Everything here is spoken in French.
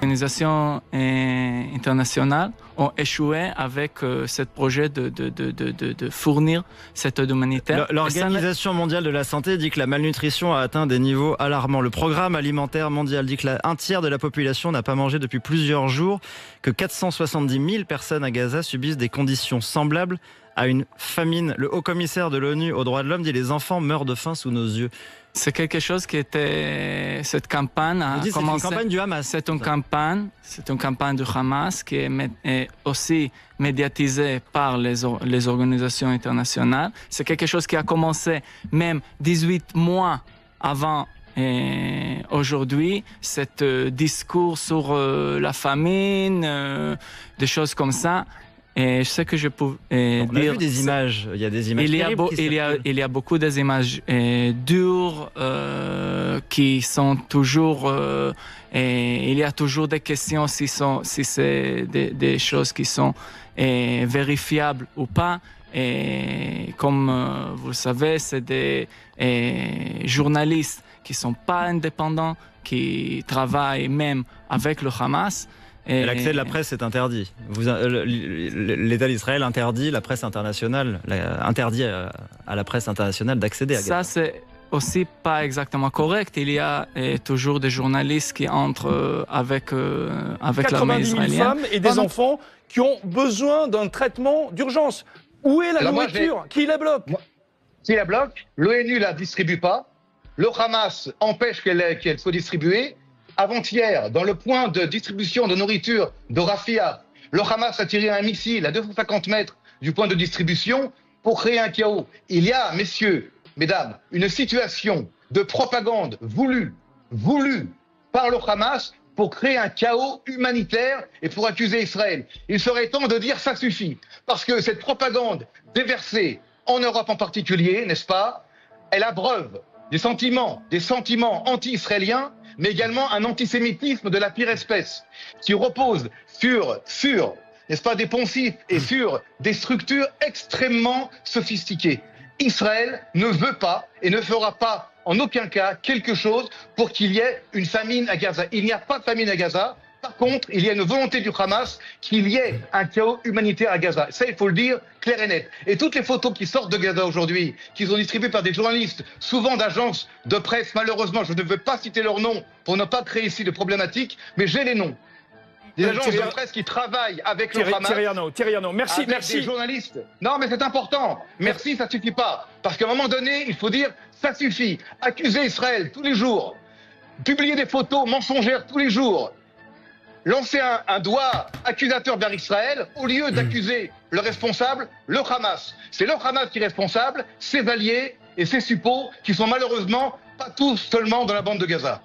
Les organisations internationales ont échoué avec ce projet de fournir cette aide humanitaire. L'Organisation mondiale de la santé dit que la malnutrition a atteint des niveaux alarmants. Le programme alimentaire mondial dit que un tiers de la population n'a pas mangé depuis plusieurs jours, que 470 000 personnes à Gaza subissent des conditions semblables à une famine. Le haut-commissaire de l'ONU aux droits de l'homme dit les enfants meurent de faim sous nos yeux. C'est quelque chose qui était... Cette campagne a commencé... C'est une campagne du Hamas. C'est une campagne du Hamas qui est aussi médiatisée par les organisations internationales. C'est quelque chose qui a commencé même 18 mois avant aujourd'hui. Cet discours sur la famine, des choses comme ça. Et je sais que je peux dire... On a vu des images, il y a des images il y a beaucoup des images dures qui sont toujours... il y a toujours des questions si c'est des choses qui sont vérifiables ou pas. Et comme vous le savez, c'est des journalistes qui ne sont pas indépendants, qui travaillent même avec le Hamas. L'accès de la presse est interdit. L'État d'Israël interdit la presse internationale, interdit à la presse internationale d'accéder à Gaza. Ça, c'est aussi pas exactement correct. Il y a toujours des journalistes qui entrent avec l'armée 90 000 israélienne. femmes et des enfants qui ont besoin d'un traitement d'urgence. Où est la nourriture? Qui la bloque? Qui la bloque? L'ONU la distribue pas. Le Hamas empêche qu'elle soit distribuée. Avant-hier, dans le point de distribution de nourriture de Rafia, le Hamas a tiré un missile à 250 mètres du point de distribution pour créer un chaos. Il y a, messieurs, mesdames, une situation de propagande voulue par le Hamas pour créer un chaos humanitaire et pour accuser Israël. Il serait temps de dire ça suffit. Parce que cette propagande déversée en Europe en particulier, n'est-ce pas, elle abreuve des sentiments anti-israéliens, mais également un antisémitisme de la pire espèce, qui repose sur n'est-ce pas, des poncifs et sur des structures extrêmement sophistiquées. Israël ne veut pas et ne fera pas en aucun cas quelque chose pour qu'il y ait une famine à Gaza. Il n'y a pas de famine à Gaza. Par contre, il y a une volonté du Hamas qu'il y ait un chaos humanitaire à Gaza. Ça, il faut le dire clair et net. Et toutes les photos qui sortent de Gaza aujourd'hui, qui sont distribuées par des journalistes, souvent d'agences de presse, malheureusement, je ne veux pas citer leurs noms pour ne pas créer ici de problématiques, mais j'ai les noms. Des agences de presse qui travaillent avec le Hamas. Thierry Arnaud, merci. Des journalistes. Non, mais c'est important. Merci, ça suffit pas. Parce qu'à un moment donné, il faut dire, ça suffit. Accuser Israël tous les jours. Publier des photos mensongères tous les jours. Lancer un doigt accusateur vers Israël au lieu d'accuser le responsable, le Hamas. C'est le Hamas qui est responsable, ses alliés et ses suppôts qui sont malheureusement pas tous seulement dans la bande de Gaza.